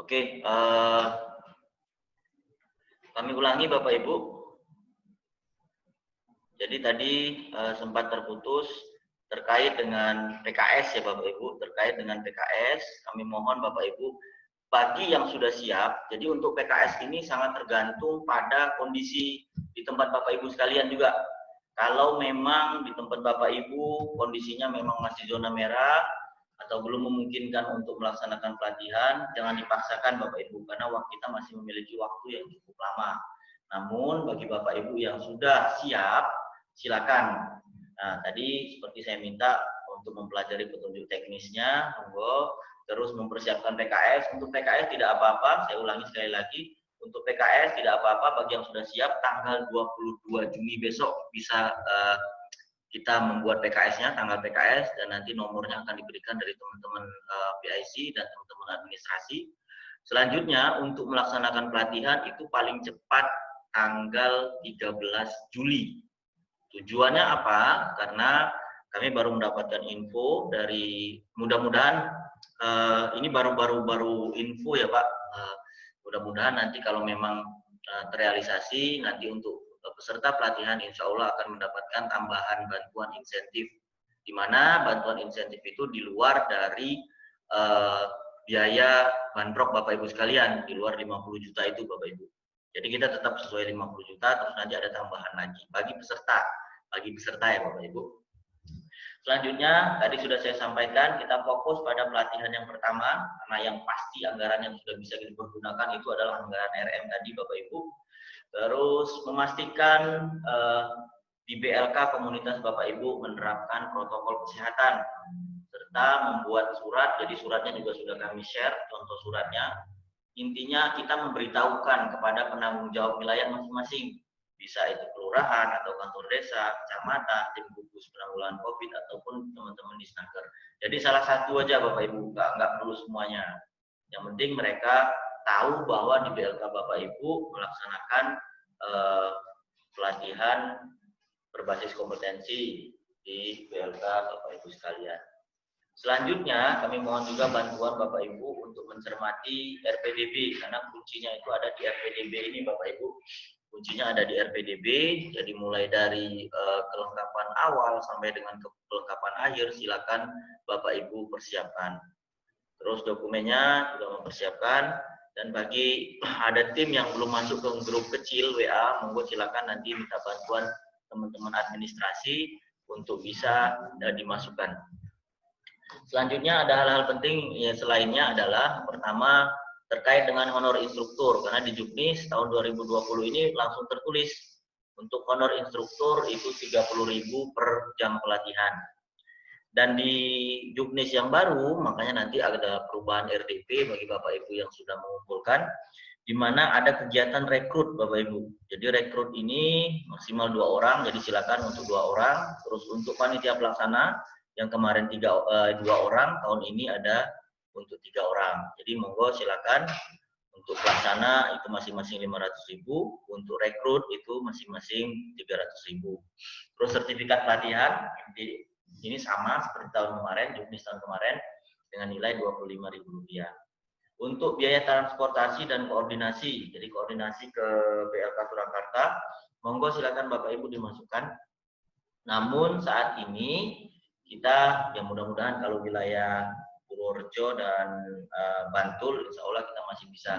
Oke, kami ulangi Bapak Ibu. Jadi tadi sempat terputus terkait dengan PKS ya Bapak Ibu. Terkait dengan PKS, kami mohon Bapak Ibu, bagi yang sudah siap, jadi untuk PKS ini sangat tergantung pada kondisi di tempat Bapak Ibu sekalian juga. Kalau memang di tempat Bapak Ibu kondisinya memang masih zona merah, atau belum memungkinkan untuk melaksanakan pelatihan, jangan dipaksakan Bapak Ibu, karena kita masih memiliki waktu yang cukup lama. Namun bagi Bapak Ibu yang sudah siap, silakan. Nah, tadi seperti saya minta untuk mempelajari petunjuk teknisnya, monggo, terus mempersiapkan PKS. Untuk PKS tidak apa-apa, saya ulangi sekali lagi, untuk PKS tidak apa-apa bagi yang sudah siap, tanggal 22 Juni besok bisa kita membuat PKS-nya, tanggal PKS, dan nanti nomornya akan diberikan dari teman-teman PIC dan teman-teman administrasi. Selanjutnya, untuk melaksanakan pelatihan itu paling cepat tanggal 13 Juli. Tujuannya apa? Karena kami baru mendapatkan info dari, mudah-mudahan ini baru info ya Pak. Mudah-mudahan nanti kalau memang terrealisasi, nanti untuk peserta pelatihan insya Allah akan mendapatkan tambahan bantuan insentif, di mana bantuan insentif itu di luar dari biaya bandrok Bapak Ibu sekalian, di luar 50 juta itu Bapak Ibu. Jadi kita tetap sesuai 50 juta, terus nanti ada tambahan lagi bagi peserta ya Bapak Ibu. Selanjutnya, tadi sudah saya sampaikan, kita fokus pada pelatihan yang pertama, karena yang pasti anggaran yang sudah bisa dipergunakan itu adalah anggaran RM tadi Bapak Ibu. Terus memastikan di BLK komunitas Bapak Ibu menerapkan protokol kesehatan, serta membuat surat, jadi suratnya juga sudah kami share, contoh suratnya. Intinya kita memberitahukan kepada penanggung jawab wilayah masing-masing, bisa itu kelurahan atau kantor desa, kecamatan, tim gugus penanggulangan COVID, ataupun teman-teman di Snaker. Jadi salah satu aja Bapak Ibu, nggak perlu semuanya. Yang penting mereka tahu bahwa di BLK Bapak Ibu melaksanakan pelatihan berbasis kompetensi di BLK Bapak Ibu sekalian. Selanjutnya kami mohon juga bantuan Bapak Ibu untuk mencermati RPDB, karena kuncinya itu ada di RPDB ini Bapak Ibu. Kuncinya ada di RPDB, jadi mulai dari kelengkapan awal sampai dengan kelengkapan akhir silakan Bapak Ibu persiapkan. Terus dokumennya juga mempersiapkan, dan bagi ada tim yang belum masuk ke grup kecil WA, monggo silakan nanti minta bantuan teman-teman administrasi untuk bisa dimasukkan. Selanjutnya ada hal-hal penting ya, selainnya adalah pertama terkait dengan honor instruktur, karena di Juknis tahun 2020 ini langsung tertulis untuk honor instruktur itu 30.000 per jam pelatihan. Dan di Juknis yang baru, makanya nanti ada perubahan RDP bagi Bapak Ibu yang sudah mengumpulkan, di mana ada kegiatan rekrut Bapak Ibu. Jadi rekrut ini maksimal 2 orang, jadi silakan untuk 2 orang. Terus untuk panitia pelaksana yang kemarin 2 orang, tahun ini ada untuk 3 orang. Jadi monggo silakan, untuk pelaksana itu masing-masing 500.000, untuk rekrut itu masing-masing 300.000. Terus sertifikat pelatihan ini sama seperti tahun kemarin, Juknis tahun kemarin, dengan nilai Rp25.000. Untuk biaya transportasi dan koordinasi, jadi koordinasi ke BLK Surakarta, monggo silakan Bapak Ibu dimasukkan. Namun saat ini kita, ya mudah-mudahan kalau wilayah Purworejo dan Bantul, insya Allah kita masih bisa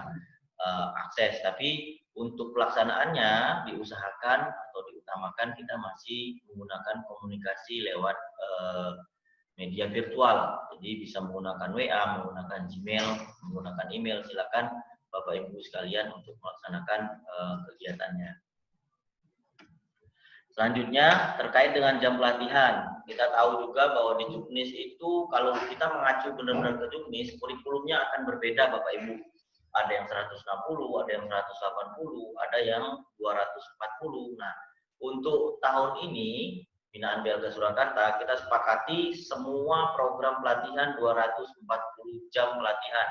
akses. Tapi untuk pelaksanaannya diusahakan atau diutamakan kita masih menggunakan komunikasi lewat media virtual. Jadi bisa menggunakan WA, menggunakan Gmail, menggunakan email. Silakan Bapak Ibu sekalian untuk melaksanakan kegiatannya. Selanjutnya terkait dengan jam pelatihan, kita tahu juga bahwa di Juknis itu kalau kita mengacu benar-benar ke Juknis, kurikulumnya akan berbeda Bapak Ibu. Ada yang 160, ada yang 180, ada yang 240. Nah, untuk tahun ini binaan BLK Surakarta kita sepakati semua program pelatihan 240 jam pelatihan,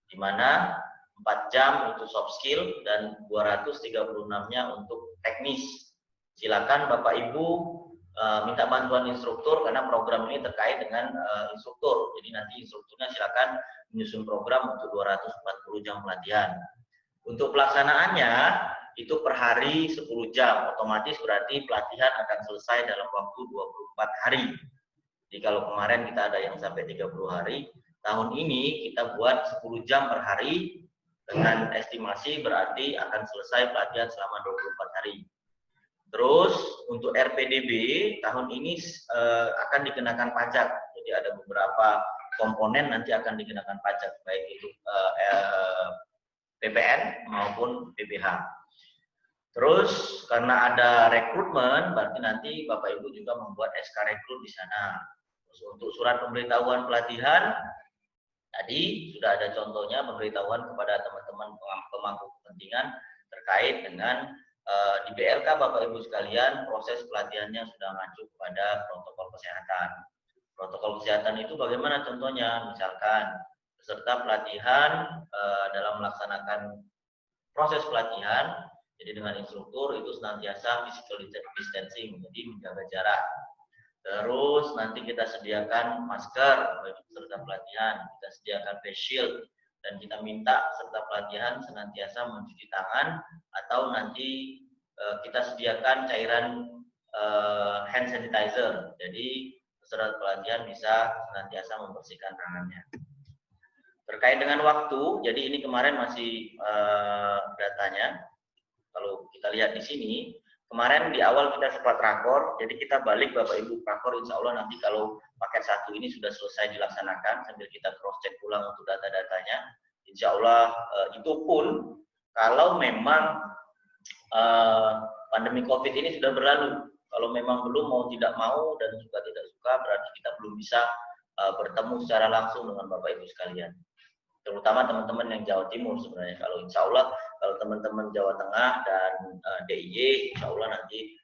di mana 4 jam untuk soft skill dan 236-nya untuk teknis. Silakan Bapak Ibu minta bantuan instruktur, karena program ini terkait dengan instruktur. Jadi nanti instrukturnya silakan menyusun program untuk 240 jam pelatihan. Untuk pelaksanaannya itu per hari 10 jam, otomatis berarti pelatihan akan selesai dalam waktu 24 hari. Jadi kalau kemarin kita ada yang sampai 30 hari, tahun ini kita buat 10 jam per hari dengan estimasi berarti akan selesai pelatihan selama 24 hari. Terus untuk RPDB tahun ini akan dikenakan pajak. Jadi ada beberapa komponen nanti akan dikenakan pajak, baik itu PPN maupun PPH. Terus karena ada rekrutmen, berarti nanti Bapak Ibu juga membuat SK rekrut di sana. Terus untuk surat pemberitahuan pelatihan, tadi sudah ada contohnya pemberitahuan kepada teman-teman pemangku kepentingan terkait dengan di BLK Bapak Ibu sekalian, proses pelatihannya sudah mengacu kepada protokol kesehatan. Protokol kesehatan itu bagaimana contohnya? Misalkan peserta pelatihan dalam melaksanakan proses pelatihan, jadi dengan instruktur itu senantiasa physical distancing, jadi menjaga jarak. Terus nanti kita sediakan masker bagi peserta pelatihan, kita sediakan face shield, dan kita minta peserta pelatihan senantiasa mencuci tangan atau nanti kita sediakan cairan hand sanitizer. Jadi peserta pelatihan bisa senantiasa membersihkan tangannya. Terkait dengan waktu, jadi ini kemarin masih datanya. Kalau kita lihat di sini, kemarin di awal kita sempat rakor, jadi kita balik Bapak Ibu rakor, insya Allah nanti kalau paket 1 ini sudah selesai dilaksanakan, sambil kita cross check ulang untuk data-datanya. Insya Allah itu pun kalau memang pandemi COVID ini sudah berlalu. Kalau memang belum, mau tidak mau dan juga tidak suka, berarti kita belum bisa bertemu secara langsung dengan Bapak Ibu sekalian. Terutama teman-teman yang Jawa Timur sebenarnya. Kalau insya Allah, kalau teman-teman Jawa Tengah dan DIY, insya Allah nanti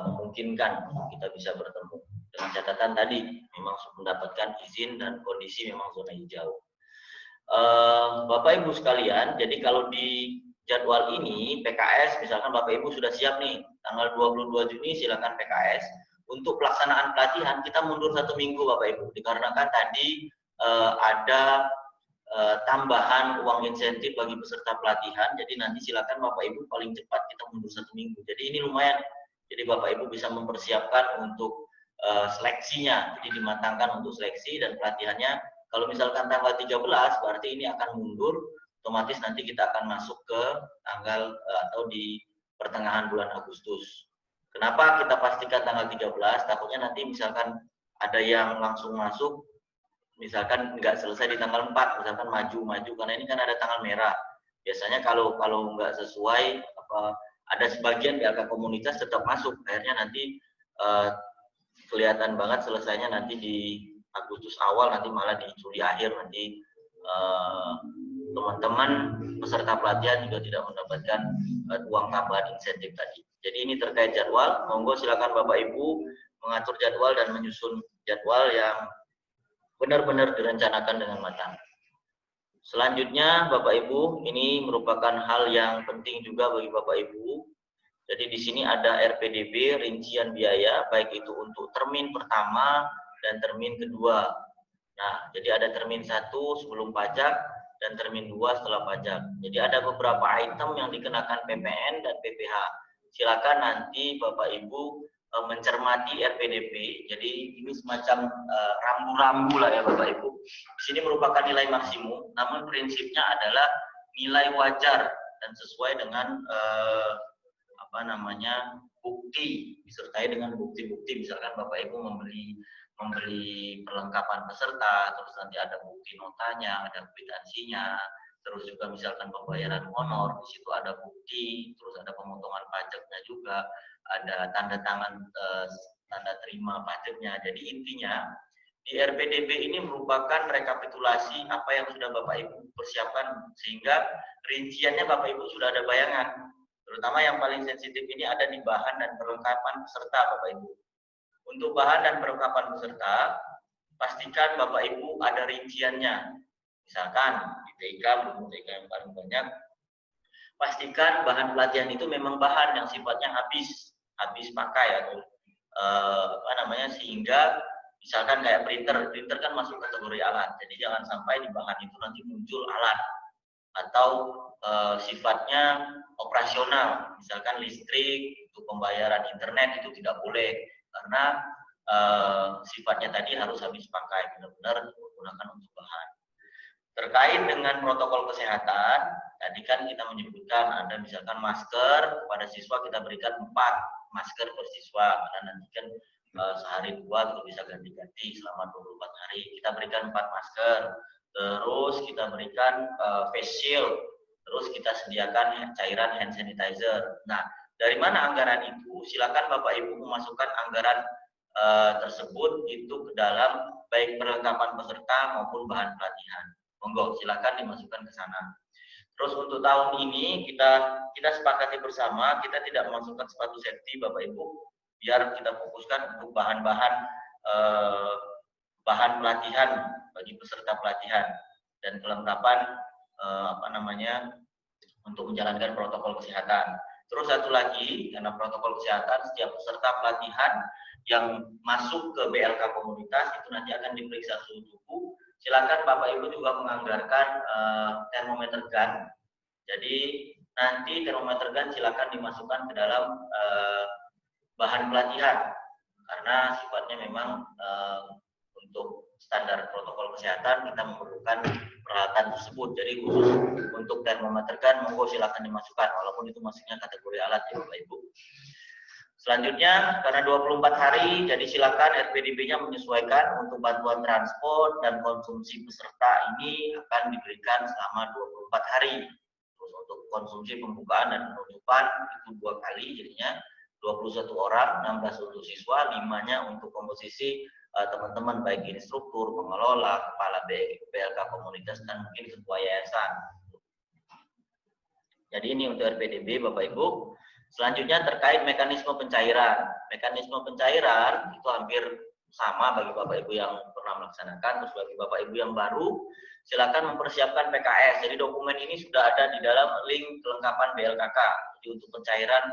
memungkinkan kita bisa bertemu. Dengan catatan tadi, memang mendapatkan izin dan kondisi memang zona hijau. Bapak Ibu sekalian, jadi kalau di jadwal ini PKS, misalkan Bapak Ibu sudah siap nih, tanggal 22 Juni silakan PKS. Untuk pelaksanaan pelatihan kita mundur 1 minggu Bapak Ibu, dikarenakan tadi ada tambahan uang insentif bagi peserta pelatihan. Jadi nanti silakan Bapak Ibu paling cepat kita mundur 1 minggu. Jadi ini lumayan. Jadi Bapak Ibu bisa mempersiapkan untuk seleksinya. Jadi dimatangkan untuk seleksi dan pelatihannya. Kalau misalkan tanggal 13 berarti ini akan mundur. Otomatis nanti kita akan masuk ke tanggal atau di pertengahan bulan Agustus. Kenapa kita pastikan tanggal 13? Takutnya nanti misalkan ada yang langsung masuk, misalkan nggak selesai di tanggal 4, misalkan maju, karena ini kan ada tanggal merah. Biasanya kalau nggak sesuai, ada sebagian PLK komunitas tetap masuk, akhirnya nanti kelihatan banget selesainya nanti di Agustus awal, nanti malah di Juli akhir, nanti teman-teman peserta pelatihan juga tidak mendapatkan uang tambahan insentif tadi. Jadi ini terkait jadwal, monggo silakan Bapak Ibu mengatur jadwal dan menyusun jadwal yang benar-benar direncanakan dengan matang. Selanjutnya Bapak Ibu, ini merupakan hal yang penting juga bagi Bapak Ibu. Jadi di sini ada RPDB, rincian biaya, baik itu untuk termin pertama dan termin kedua. Nah, jadi ada termin 1 sebelum pajak dan termin 2 setelah pajak. Jadi ada beberapa item yang dikenakan PPN dan PPH. Silakan nanti Bapak Ibu mencermati RPDP. Jadi ini semacam rambu-rambu lah ya Bapak Ibu. Di sini merupakan nilai maksimum, namun prinsipnya adalah nilai wajar dan sesuai dengan bukti, disertai dengan bukti-bukti. Misalkan Bapak Ibu membeli perlengkapan peserta, terus nanti ada bukti notanya, ada kwitansinya, terus juga misalkan pembayaran honor, di situ ada bukti, terus ada pemotongan pajaknya juga, ada tanda tangan tanda terima pajaknya. Jadi intinya di RPDB ini merupakan rekapitulasi apa yang sudah Bapak Ibu persiapkan, sehingga rinciannya Bapak Ibu sudah ada bayangan. Terutama yang paling sensitif ini ada di bahan dan perlengkapan peserta Bapak Ibu. Untuk bahan dan perlengkapan peserta, pastikan Bapak Ibu ada rinciannya. Misalkan di TIK, belum TIK yang paling banyak, pastikan bahan pelatihan itu memang bahan yang sifatnya habis pakai atau sehingga Misalkan kayak printer kan masuk kategori alat, jadi jangan sampai di bahan itu nanti muncul alat atau sifatnya operasional, misalkan listrik untuk pembayaran internet itu tidak boleh karena sifatnya tadi harus habis pakai, benar-benar menggunakan untuk bahan. Terkait dengan protokol kesehatan, tadi kan kita menyebutkan ada misalkan masker, kepada siswa kita berikan 4 masker per siswa, karena nanti kan sehari 2 atau bisa ganti-ganti selama 24 hari, kita berikan 4 masker, terus kita berikan face shield, terus kita sediakan cairan hand sanitizer. Nah, dari mana anggaran itu? Silakan Bapak Ibu memasukkan anggaran tersebut itu ke dalam baik perlengkapan peserta maupun bahan pelatihan. Monggo, silakan dimasukkan ke sana. Terus untuk tahun ini kita sepakati bersama, kita tidak memasukkan sepatu safety Bapak Ibu, biar kita fokuskan untuk bahan-bahan pelatihan bagi peserta pelatihan dan kelengkapan untuk menjalankan protokol kesehatan. Terus satu lagi, karena protokol kesehatan setiap peserta pelatihan yang masuk ke BLK komunitas itu nanti akan diperiksa suhu tubuh. Silakan Bapak Ibu juga menganggarkan termometer gun. Jadi nanti termometer gun silakan dimasukkan ke dalam bahan pelatihan karena sifatnya memang untuk standar protokol kesehatan kita memerlukan peralatan tersebut. Jadi khusus untuk termometer gun monggo silakan dimasukkan walaupun itu masuknya kategori alat ya Bapak Ibu. Selanjutnya, karena 24 hari, jadi silakan RPDB-nya menyesuaikan untuk bantuan transport dan konsumsi peserta ini akan diberikan selama 24 hari. Terus untuk konsumsi pembukaan dan penutupan itu 2 kali, jadinya 21 orang, 16 untuk siswa, 5-nya untuk komposisi teman-teman baik instruktur, pengelola, kepala BLK komunitas, dan mungkin ketua yayasan. Jadi ini untuk RPDB Bapak Ibu. Selanjutnya terkait mekanisme pencairan. Mekanisme pencairan itu hampir sama bagi Bapak Ibu yang pernah melaksanakan, terus bagi Bapak Ibu yang baru, silakan mempersiapkan PKS. Jadi dokumen ini sudah ada di dalam link kelengkapan BLKK. Jadi untuk pencairan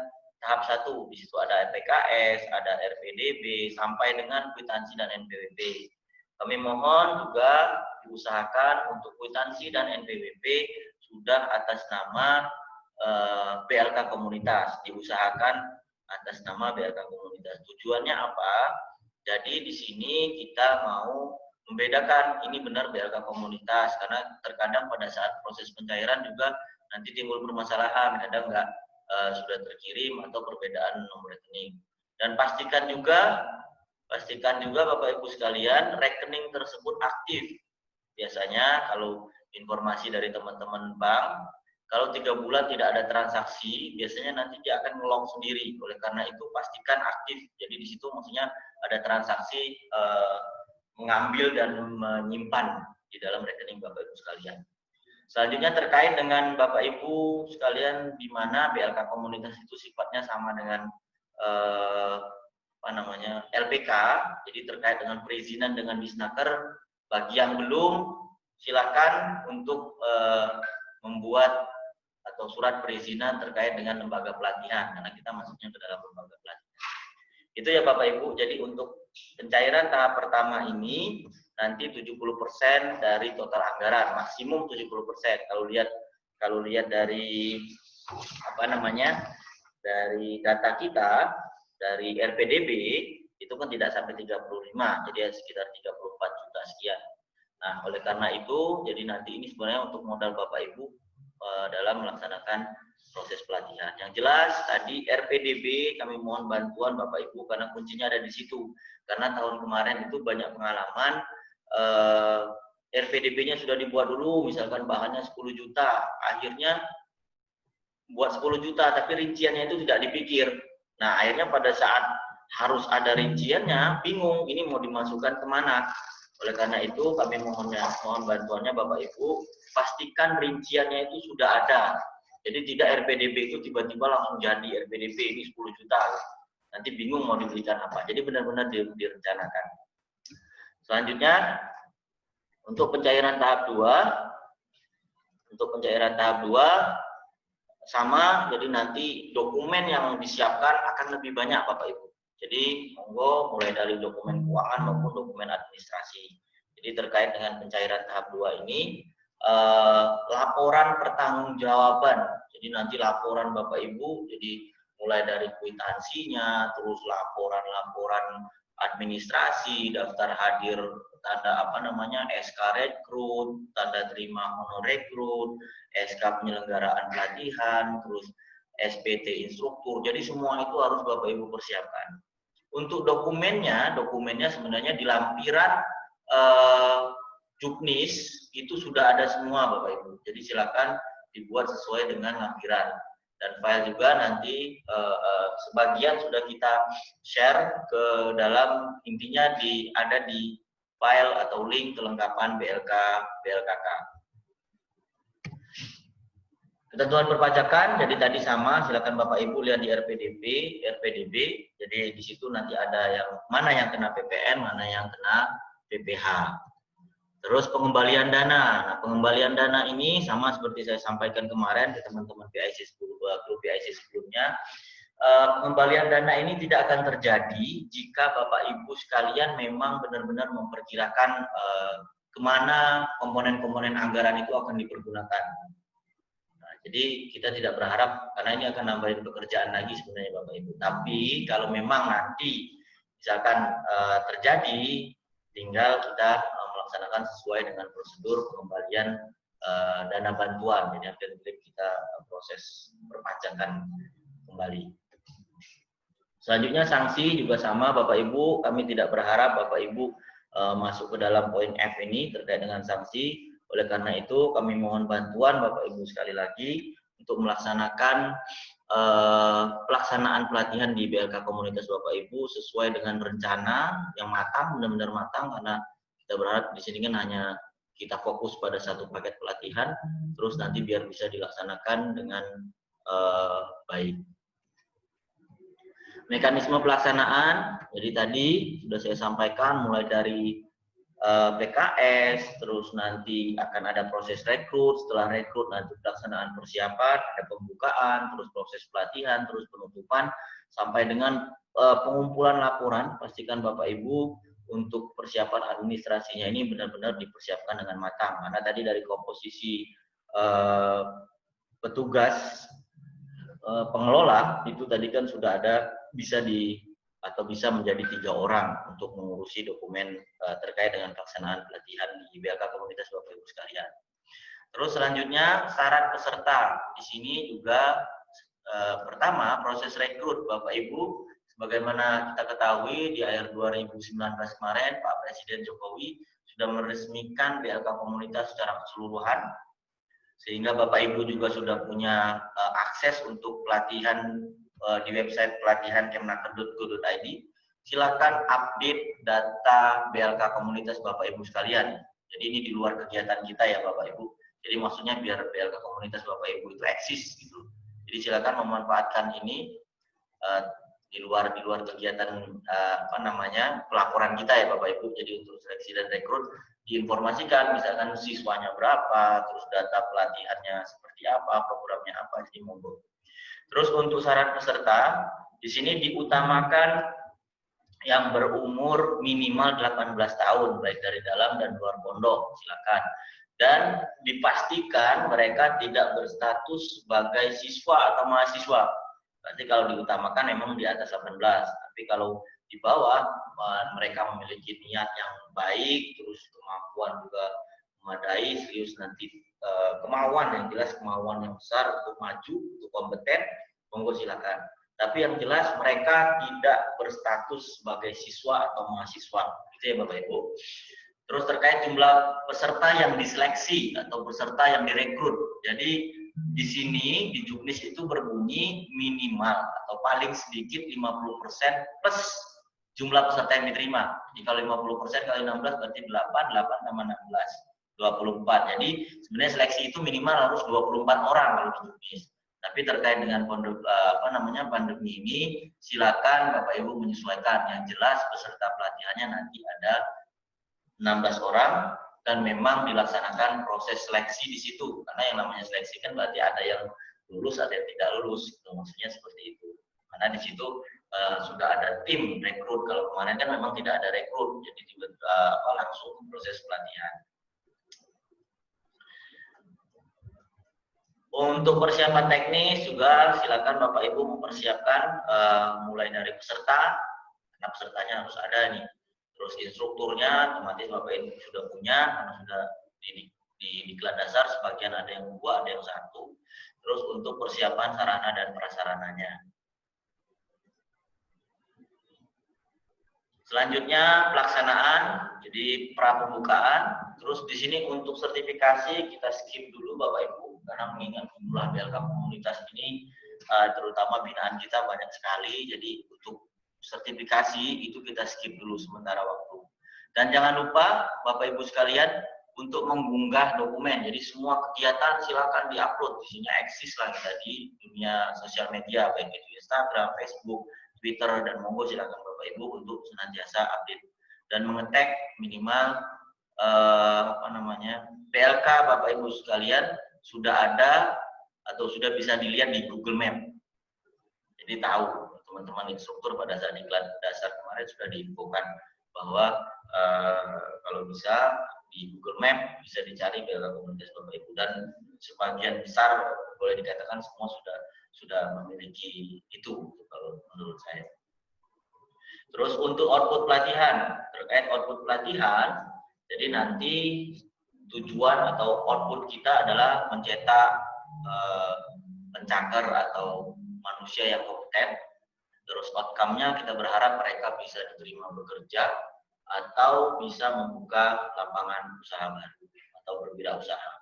tahap 1, di situ ada PKS, ada RPDB, sampai dengan kwitansi dan NPWP. Kami mohon juga diusahakan untuk kwitansi dan NPWP sudah atas nama BLK komunitas, diusahakan atas nama BLK komunitas. Tujuannya apa? Jadi di sini kita mau membedakan ini benar BLK komunitas karena terkadang pada saat proses pencairan juga nanti timbul permasalahan, kadang nggak sudah terkirim atau perbedaan nomor rekening. Dan pastikan juga Bapak Ibu sekalian rekening tersebut aktif. Biasanya kalau informasi dari teman-teman bank, kalau 3 bulan tidak ada transaksi, biasanya nanti dia akan ngelong sendiri. Oleh karena itu pastikan aktif. Jadi di situ maksudnya ada transaksi mengambil dan menyimpan di dalam rekening Bapak Ibu sekalian. Selanjutnya terkait dengan Bapak Ibu sekalian, di mana BLK komunitas itu sifatnya sama dengan LPK. Jadi terkait dengan perizinan dengan Disnaker, bagi yang belum silakan untuk membuat atau surat perizinan terkait dengan lembaga pelatihan karena kita masuknya ke dalam lembaga pelatihan. Itu ya Bapak Ibu. Jadi untuk pencairan tahap pertama ini nanti 70% dari total anggaran, maksimum 70%. Kalau lihat dari dari data kita dari RPDB itu kan tidak sampai 35, jadi sekitar 34 juta sekian. Nah, oleh karena itu, jadi nanti ini sebenarnya untuk modal Bapak Ibu dalam melaksanakan proses pelatihan. Yang jelas tadi RPDB kami mohon bantuan Bapak Ibu karena kuncinya ada di situ. Karena tahun kemarin itu banyak pengalaman RPDB-nya sudah dibuat dulu, misalkan bahannya 10 juta, akhirnya buat 10 juta tapi rinciannya itu tidak dipikir. Nah, akhirnya pada saat harus ada rinciannya, bingung ini mau dimasukkan kemana. Oleh karena itu kami mohon bantuannya Bapak Ibu, pastikan rinciannya itu sudah ada. Jadi tidak RPDB itu tiba-tiba langsung jadi RPDB ini 10 juta. Nanti bingung mau diberikan apa. Jadi benar-benar direncanakan. Selanjutnya untuk pencairan tahap 2. Untuk pencairan tahap 2 sama, jadi nanti dokumen yang disiapkan akan lebih banyak Bapak Ibu. Jadi monggo mulai dari dokumen keuangan maupun dokumen administrasi. Jadi terkait dengan pencairan tahap 2 ini, laporan pertanggungjawaban. Jadi nanti laporan Bapak Ibu, jadi mulai dari kwitansinya, terus laporan-laporan administrasi, daftar hadir, tanda SK rekrut, tanda terima honor rekrut, SK penyelenggaraan pelatihan, terus SPT instruktur. Jadi semua itu harus Bapak Ibu persiapkan. Untuk dokumennya sebenarnya di lampiran Juknis itu sudah ada semua Bapak Ibu. Jadi silakan dibuat sesuai dengan lampiran. Dan file juga nanti sebagian sudah kita share ke dalam, intinya ada di file atau link kelengkapan BLKK. Ketentuan perpajakan, jadi tadi sama, silakan Bapak Ibu lihat di RPDB. Jadi di situ nanti ada yang mana yang kena PPN, mana yang kena PPH. Terus pengembalian dana. Nah, pengembalian dana ini sama seperti saya sampaikan kemarin ke teman-teman PIC grup PIC sebelumnya. Pengembalian dana ini tidak akan terjadi jika Bapak Ibu sekalian memang benar-benar memperkirakan kemana komponen-komponen anggaran itu akan dipergunakan. Nah, jadi kita tidak berharap, karena ini akan nambahin pekerjaan lagi sebenarnya Bapak Ibu. Tapi kalau memang nanti misalkan terjadi, tinggal kita melaksanakan sesuai dengan prosedur pengembalian dana bantuan. Jadi akan kita proses perpajakan kembali. Selanjutnya sanksi juga sama Bapak Ibu, kami tidak berharap Bapak Ibu masuk ke dalam poin F ini terkait dengan sanksi. Oleh karena itu kami mohon bantuan Bapak Ibu sekali lagi untuk melaksanakan pelaksanaan pelatihan di BLK Komunitas Bapak Ibu sesuai dengan rencana yang matang, benar-benar matang, karena kita berharap di sini kan hanya kita fokus pada satu paket pelatihan, terus nanti biar bisa dilaksanakan dengan baik. Mekanisme pelaksanaan, jadi tadi sudah saya sampaikan mulai dari PKS, terus nanti akan ada proses rekrut, setelah rekrut nanti pelaksanaan persiapan, ada pembukaan, terus proses pelatihan, terus penutupan, sampai dengan pengumpulan laporan. Pastikan Bapak Ibu untuk persiapan administrasinya ini benar-benar dipersiapkan dengan matang, karena tadi dari komposisi petugas pengelola itu tadi kan sudah ada bisa menjadi 3 orang untuk mengurusi dokumen terkait dengan pelaksanaan pelatihan di BLK Komunitas Bapak Ibu sekalian. Terus selanjutnya syarat peserta. Di sini juga pertama proses rekrut Bapak Ibu, sebagaimana kita ketahui di akhir 2019 kemarin Pak Presiden Jokowi sudah meresmikan BLK Komunitas secara keseluruhan, sehingga Bapak Ibu juga sudah punya akses untuk pelatihan di website pelatihan kemnaker.go.id. Silakan update data BLK Komunitas Bapak Ibu sekalian. Jadi ini di luar kegiatan kita ya Bapak Ibu. Jadi maksudnya biar BLK Komunitas Bapak Ibu itu eksis gitu. Jadi silakan memanfaatkan ini di luar kegiatan pelaporan kita ya Bapak Ibu. Jadi untuk seleksi dan rekrut diinformasikan misalkan siswanya berapa, terus data pelatihannya seperti apa, programnya apa, jadi monggo. Terus untuk syarat peserta, di sini diutamakan yang berumur minimal 18 tahun, baik dari dalam dan luar pondok, silakan. Dan dipastikan mereka tidak berstatus sebagai siswa atau mahasiswa. Berarti kalau diutamakan memang di atas 18, tapi kalau di bawah mereka memiliki niat yang baik, terus kemampuan juga memadai, serius nanti kemauan yang jelas, kemauan yang besar untuk maju, untuk kompeten, monggo silakan. Tapi yang jelas mereka tidak berstatus sebagai siswa atau mahasiswa, gitu ya Bapak Ibu. Terus terkait jumlah peserta yang diseleksi atau peserta yang direkrut. Jadi di sini di Juknis itu berbunyi minimal atau paling sedikit 50% plus jumlah peserta yang diterima. Jadi kalau 50% kali 16 berarti 8 tambah 16. 24. Jadi sebenarnya seleksi itu minimal harus 24 orang kalau di Juknis. Tapi terkait dengan pandemi ini, silakan Bapak Ibu menyesuaikan. Yang jelas peserta pelatihannya nanti ada 16 orang dan memang dilaksanakan proses seleksi di situ. Karena yang namanya seleksi kan berarti ada yang lulus, ada yang tidak lulus. Gitu. Maksudnya seperti itu. Karena di situ sudah ada tim rekrut. Kalau kemarin kan memang tidak ada rekrut, jadi tiba-tiba langsung proses pelatihan. Untuk persiapan teknis juga silakan Bapak Ibu mempersiapkan mulai dari peserta, karena pesertanya harus ada nih. Terus instrukturnya otomatis Bapak Ibu sudah punya, karena sudah di diklat dasar sebagian ada yang 2, ada yang 1. Terus untuk persiapan sarana dan prasarananya. Selanjutnya pelaksanaan, jadi pra pembukaan. Terus di sini untuk sertifikasi kita skip dulu Bapak Ibu, karena mengingat jumlah BLK komunitas ini terutama binaan kita banyak sekali, jadi untuk sertifikasi itu kita skip dulu sementara waktu. Dan jangan lupa Bapak Ibu sekalian untuk mengunggah dokumen. Jadi semua kegiatan silakan diupload. Di sini eksis lah kita di dunia sosial media, baik itu Instagram, Facebook, Twitter, dan monggo silakan Bapak Ibu untuk senantiasa update dan mengetek minimal PLK Bapak Ibu sekalian sudah ada atau sudah bisa dilihat di Google Map. Jadi tahu teman-teman instruktur pada saat diklat dasar kemarin sudah diinfokan bahwa kalau bisa di Google Map bisa dicari BLK komunitas Bapak Ibu, dan sebagian besar boleh dikatakan semua sudah memiliki itu kalau menurut saya. Terus untuk output pelatihan, terkait output pelatihan, jadi nanti tujuan atau output kita adalah mencetak pencakar atau manusia yang kompeten. Terus outcome-nya kita berharap mereka bisa diterima bekerja atau bisa membuka lapangan usaha baru atau berwirausaha.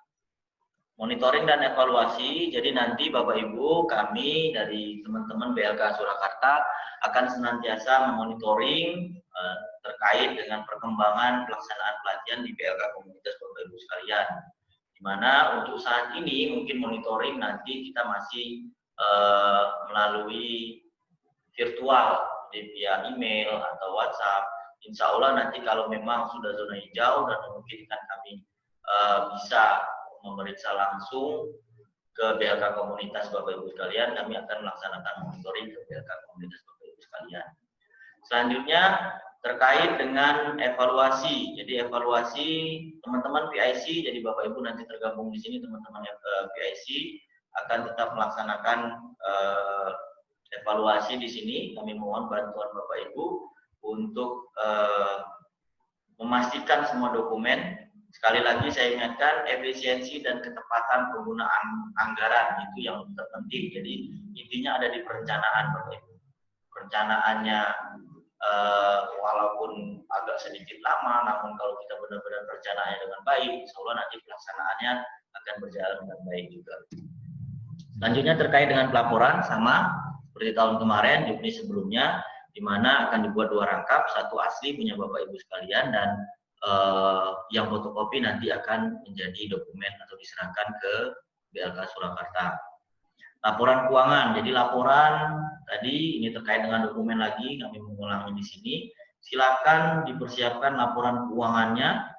Monitoring dan evaluasi, jadi nanti Bapak Ibu kami dari teman-teman BLK Surakarta akan senantiasa memonitoring terkait dengan perkembangan pelaksanaan pelatihan di BLK komunitas Bapak Ibu sekalian. Di mana untuk saat ini mungkin monitoring nanti kita masih melalui virtual, via email atau WhatsApp. Insya Allah nanti kalau memang sudah zona hijau dan memungkinkan kami bisa memeriksa langsung ke BLK komunitas Bapak Ibu sekalian, kami akan melaksanakan monitoring ke BLK komunitas Bapak Ibu sekalian. Selanjutnya terkait dengan evaluasi. Jadi evaluasi teman-teman PIC, jadi Bapak Ibu nanti tergabung di sini teman-teman PIC akan tetap melaksanakan evaluasi di sini. Kami mohon bantuan Bapak Ibu untuk memastikan semua dokumen. Sekali lagi saya ingatkan, efisiensi dan ketepatan penggunaan anggaran itu yang terpenting. Jadi intinya ada di perencanaan Bapak Ibu. Perencanaannya walaupun agak sedikit lama, namun kalau kita benar-benar perencanaannya dengan baik, insya Allah nanti pelaksanaannya akan berjalan dengan baik juga. Selanjutnya terkait dengan pelaporan, sama seperti tahun kemarin, Juni sebelumnya, di mana akan dibuat 2 rangkap, 1 asli punya Bapak Ibu sekalian, dan yang fotokopi nanti akan menjadi dokumen atau diserahkan ke BLK Surakarta. Laporan keuangan, jadi laporan tadi ini terkait dengan dokumen lagi, kami mengulangi di sini. Silakan dipersiapkan laporan keuangannya.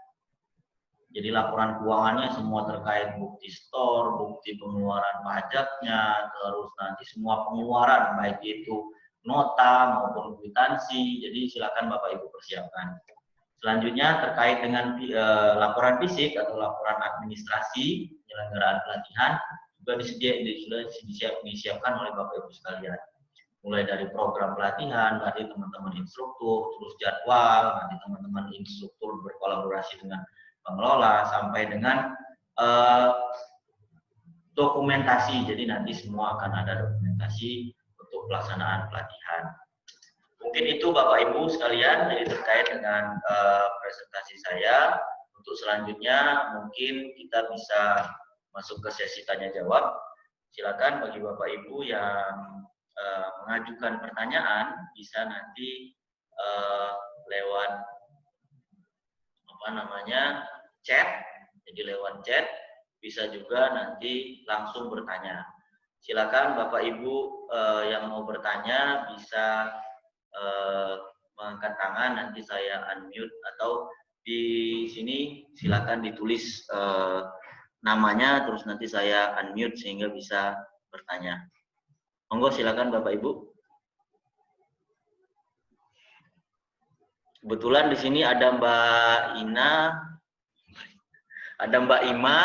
Jadi laporan keuangannya semua terkait bukti store, bukti pengeluaran pajaknya, terus nanti semua pengeluaran baik itu nota maupun kwitansi. Jadi silakan Bapak Ibu persiapkan. Selanjutnya terkait dengan laporan fisik atau laporan administrasi penyelenggaraan pelatihan juga disiapkan oleh Bapak Ibu sekalian. Mulai dari program pelatihan, nanti teman-teman instruktur, terus jadwal, nanti teman-teman instruktur berkolaborasi dengan pengelola, sampai dengan dokumentasi. Jadi nanti semua akan ada dokumentasi untuk pelaksanaan pelatihan. Mungkin itu Bapak Ibu sekalian, jadi terkait dengan presentasi saya. Untuk selanjutnya mungkin kita bisa masuk ke sesi tanya jawab. Silakan bagi Bapak Ibu yang mengajukan pertanyaan bisa nanti lewat chat. Jadi lewat chat bisa juga nanti langsung bertanya. Silakan Bapak Ibu yang mau bertanya bisa mengangkat tangan, nanti saya unmute, atau di sini silakan ditulis namanya, terus nanti saya unmute sehingga bisa bertanya. Monggo silakan Bapak Ibu. Kebetulan di sini ada Mbak Ina, ada Mbak Ima,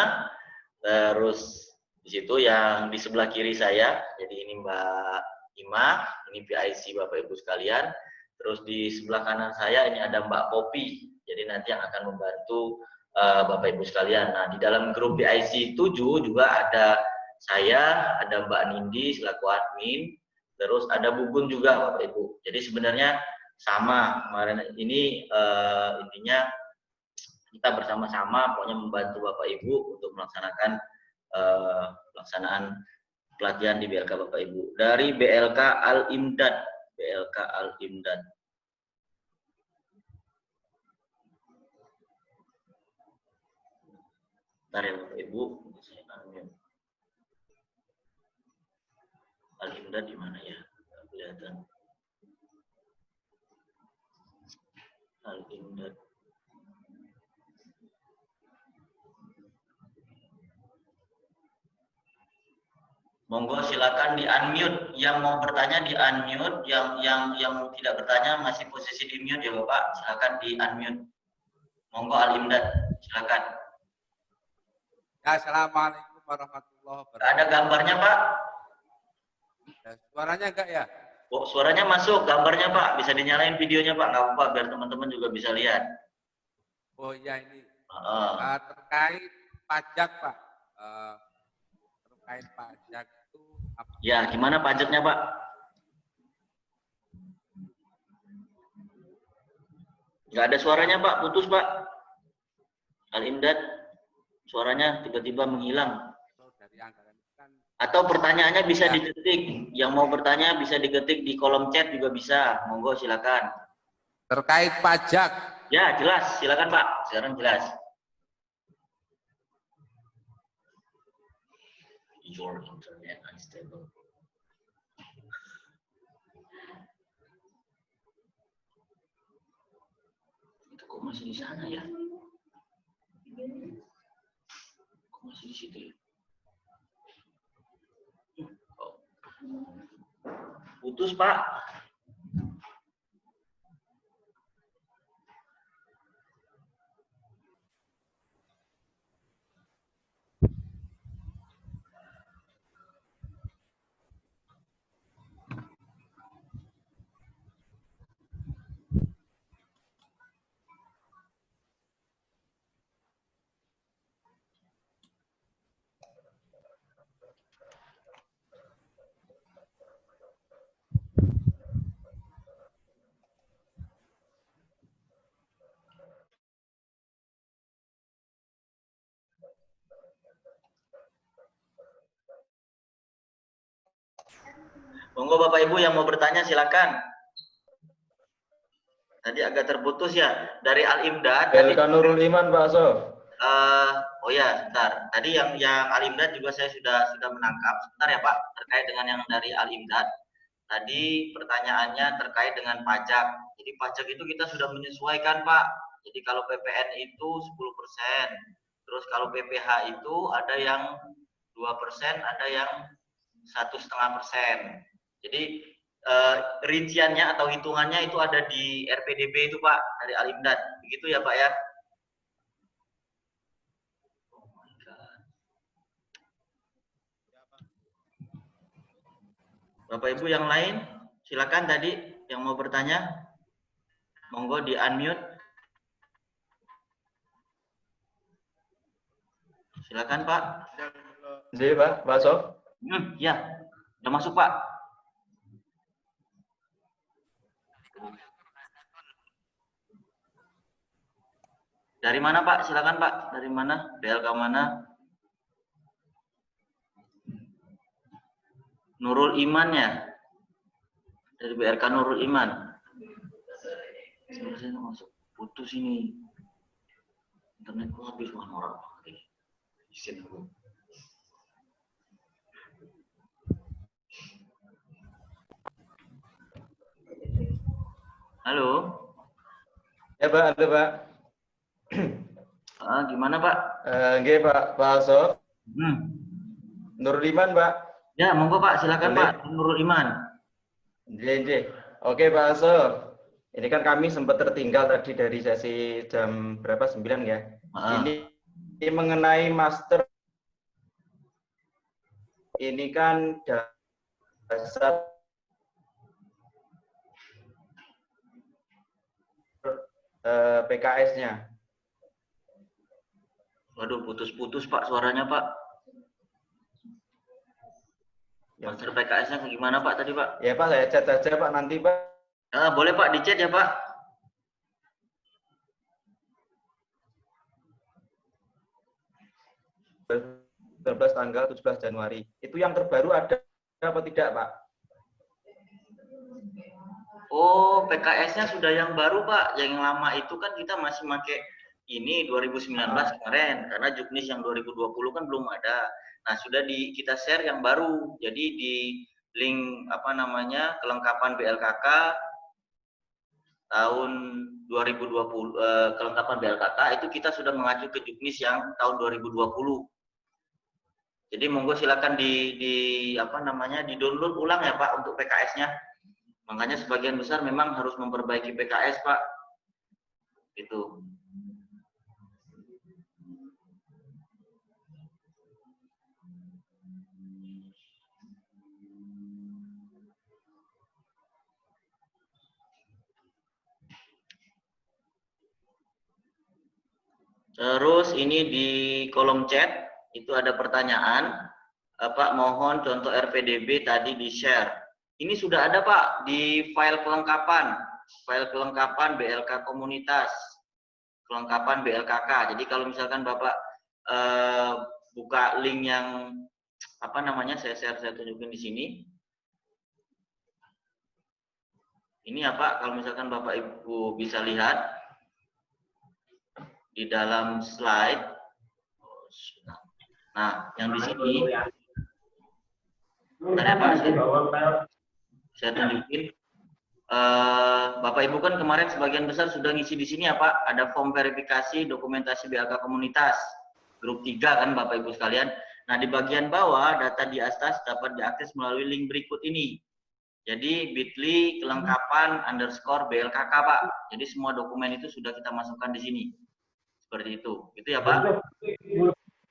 terus di situ yang di sebelah kiri saya, jadi ini Mbak Ima, ini PIC Bapak Ibu sekalian. Terus di sebelah kanan saya ini ada Mbak Popi, jadi nanti yang akan membantu Bapak Ibu sekalian. Nah, di dalam grup PIC 7 juga ada saya, ada Mbak Nindi selaku admin, terus ada Bugun juga Bapak Ibu. Jadi sebenarnya sama kemarin ini intinya kita bersama-sama pokoknya membantu Bapak Ibu untuk melaksanakan pelaksanaan pelatihan di BLK Bapak Ibu dari BLK Al-Imdad. BLK Al-Imdad. Bentar ya Bapak Ibu, saya ambil. Al-Imdad di mana ya? Nggak kelihatan. Al-Imdad. Monggo silakan di unmute. Yang mau bertanya di unmute, yang tidak bertanya masih posisi di mute ya Bapak. Silakan di unmute. Monggo Al-Imdad, silakan. Ya, assalamualaikum warahmatullahi wabarakatuh. Ada gambarnya Pak? Ya, suaranya enggak ya? Oh, suaranya masuk, gambarnya Pak. Bisa dinyalain videonya Pak, nggak apa-apa biar teman-teman juga bisa lihat. Oh iya ini terkait pajak Pak. Terkait pajak itu apa? Ya, gimana pajaknya Pak? Nggak ada suaranya Pak, putus Pak. Al-Imdad, suaranya tiba-tiba menghilang. Dari anggaran kan. Atau pertanyaannya bisa diketik. Yang mau bertanya bisa diketik di kolom chat juga bisa. Monggo silakan. Terkait pajak. Ya, jelas. Silakan Pak. Sekarang jelas. Your internet unstable. Itu kok masih di sana ya? Kok masih di situ ya? Oh. Putus Pak. Monggo Bapak Ibu yang mau bertanya silakan. Tadi agak terputus ya dari Al-Imdad. BLK Nurul Iman Pak So. Oh ya, sebentar. Tadi yang Al-Imdad juga saya sudah menangkap. Sebentar ya Pak, terkait dengan yang dari Al-Imdad. Tadi pertanyaannya terkait dengan pajak. Jadi pajak itu kita sudah menyesuaikan Pak. Jadi kalau PPN itu 10%. Terus kalau PPH itu ada yang 2%, ada yang 1,5%. Jadi rinciannya atau hitungannya itu ada di RPDB itu Pak, dari Al-Imdad. Begitu ya Pak ya? Oh my God. Bapak Ibu yang lain, silakan tadi yang mau bertanya. Monggo di unmute. Silakan Pak. Jadi Pak, Pak So. Ya, udah masuk Pak. Dari mana Pak? Silakan Pak. Dari mana? BLK mana? Nurul Iman ya? Dari BLK Nurul Iman. Saya masuk putus ini. Internetku habis wah norak. Izin dulu. Halo. Ya Pak, ada Pak. Gimana Pak? Nggih Pak So. Nurul Iman Pak. Ya, monggo Pak, silakan Boleh. Pak, Nurul Iman. Nggih. Oke Pak So. Ini kan kami sempat tertinggal tadi dari sesi jam berapa? 9 ya. Ini mengenai master. Ini kan dasar PKS-nya. Waduh, putus-putus Pak suaranya Pak. Master PKS-nya gimana Pak tadi Pak? Ya Pak, saya chat aja Pak nanti Pak. Boleh Pak, di chat ya Pak. Tanggal 17 Januari. Itu yang terbaru ada apa tidak Pak? Oh, PKS-nya sudah yang baru Pak. Yang lama itu kan kita masih pakai ini 2019 kemarin. Karena Juknis yang 2020 kan belum ada. Nah, sudah kita share yang baru. Jadi di link apa namanya kelengkapan BLKK tahun 2020 kelengkapan BLKK itu kita sudah mengacu ke Juknis yang tahun 2020. Jadi monggo silakan di apa namanya di-download ulang ya Pak untuk PKS-nya. Makanya sebagian besar memang harus memperbaiki PKS Pak. Itu. Terus ini di kolom chat itu ada pertanyaan, Pak mohon contoh RPDB tadi di share. Ini sudah ada Pak di file kelengkapan BLK komunitas, kelengkapan BLKK. Jadi kalau misalkan Bapak buka link yang apa namanya saya tunjukin di sini. Ini ya Pak, kalau misalkan Bapak Ibu bisa lihat di dalam slide. Nah, yang di sini ada Pak, saya tunjukin. Bapak Ibu kan kemarin sebagian besar sudah ngisi di sini ya Pak, ada form verifikasi dokumentasi BLK komunitas grup 3 kan Bapak Ibu sekalian. Nah, di bagian bawah data di atas dapat diakses melalui link berikut ini. Jadi bit.ly kelengkapan _ BLKK Pak. Jadi semua dokumen itu sudah kita masukkan di sini. Seperti itu. Itu ya Pak.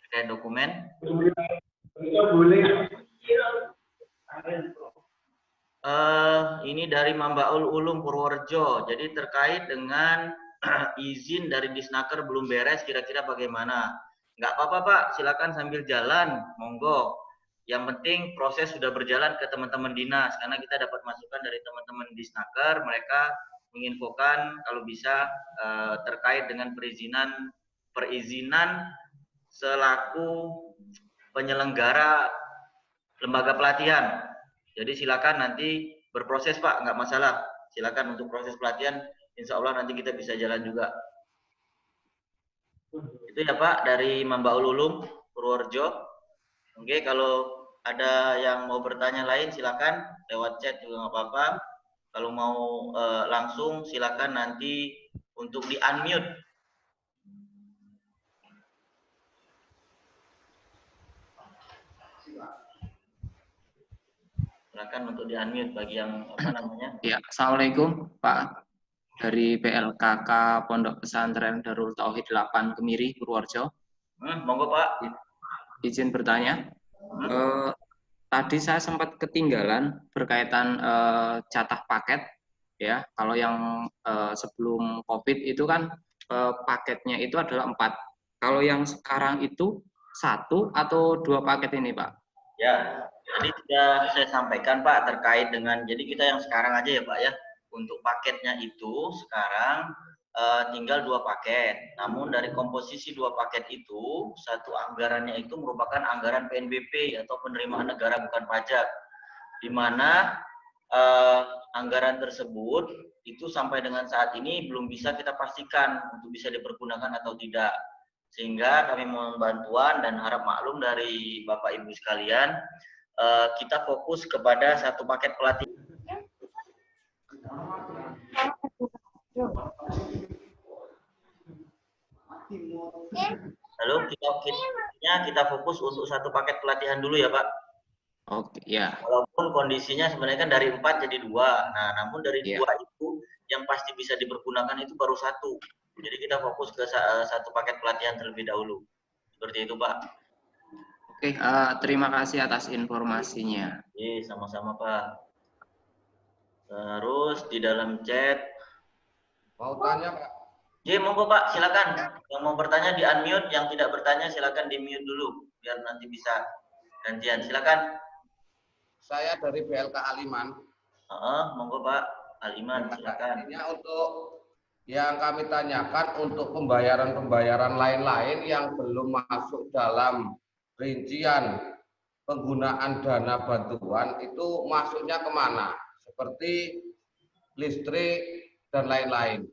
Terkait dokumen. Ini dari Mambaul Ulum Purworejo. Jadi terkait dengan izin dari Disnaker belum beres, kira-kira bagaimana? Nggak apa-apa Pak, silakan sambil jalan, monggo. Yang penting proses sudah berjalan ke teman-teman dinas, karena kita dapat masukan dari teman-teman Disnaker, mereka menginfokan kalau bisa terkait dengan perizinan selaku penyelenggara lembaga pelatihan. Jadi silakan nanti berproses Pak, nggak masalah. Silakan untuk proses pelatihan, insya Allah nanti kita bisa jalan juga. Itu ya Pak dari Mambaul Ulum Purworejo. Oke, kalau ada yang mau bertanya lain silakan lewat chat juga nggak apa-apa. Kalau mau langsung silakan nanti untuk di unmute. Silakan untuk di unmute bagi yang apa namanya. Ya, Assalamualaikum Pak. Dari BLKK Pondok Pesantren Darul Tauhid 8 Kemiri, Purworejo. Monggo Pak. Izin bertanya. Tadi saya sempat ketinggalan berkaitan jatah paket. Ya, kalau yang sebelum COVID itu kan paketnya itu adalah 4. Kalau yang sekarang itu 1 atau 2 paket ini Pak? Ya, jadi sudah saya sampaikan Pak terkait dengan, jadi kita yang sekarang aja ya Pak ya. Untuk paketnya itu sekarang tinggal 2 paket. Namun dari komposisi 2 paket itu, satu anggarannya itu merupakan anggaran PNBP atau penerimaan negara bukan pajak. Di mana anggaran tersebut itu sampai dengan saat ini belum bisa kita pastikan untuk bisa dipergunakan atau tidak. Sehingga kami mohon bantuan dan harap maklum dari Bapak Ibu sekalian, kita fokus kepada satu paket pelatihan. Lalu kita fokus untuk satu paket pelatihan dulu ya Pak. Oke, ya. Walaupun kondisinya sebenarnya kan dari 4 jadi 2. Nah, namun dari 2 itu yang pasti bisa dipergunakan itu baru satu. Jadi kita fokus ke satu paket pelatihan terlebih dahulu. Seperti itu, Pak. Oke, terima kasih atas informasinya. Sama-sama, Pak. Terus di dalam chat. Mau tanya, Pak? Monggo Pak, silakan. Yang mau bertanya di unmute, yang tidak bertanya silakan di mute dulu, biar nanti bisa gantian. Silakan. Saya dari BLK Aliman. Monggo Pak, Aliman, silakan. Artinya untuk yang kami tanyakan untuk pembayaran lain-lain yang belum masuk dalam rincian penggunaan dana bantuan itu masuknya kemana? Seperti listrik dan lain-lain.